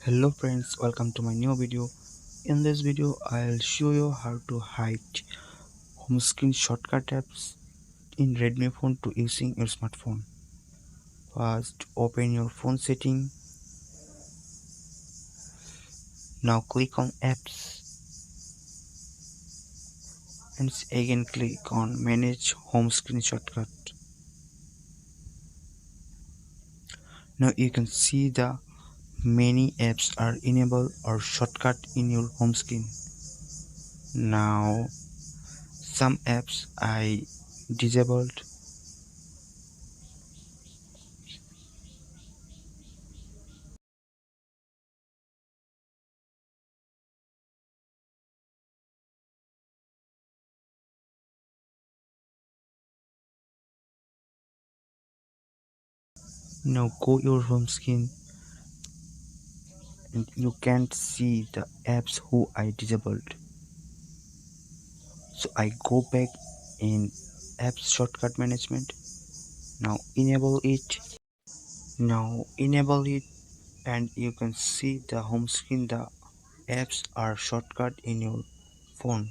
Hello friends, welcome to my new video. In this video I'll show you how to hide home screen shortcut apps in Redmi phone to using your smartphone. First open your phone setting. Now click on apps and again click on manage home screen shortcut. Now you can see the many apps are enabled or shortcut in your home screen. Now some apps I disabled. Now go your home screen and you can't see the apps who I disabled. So I go back in apps shortcut management. Now enable it. Now enable it and you can see the home screen, the apps are shortcut in your phone.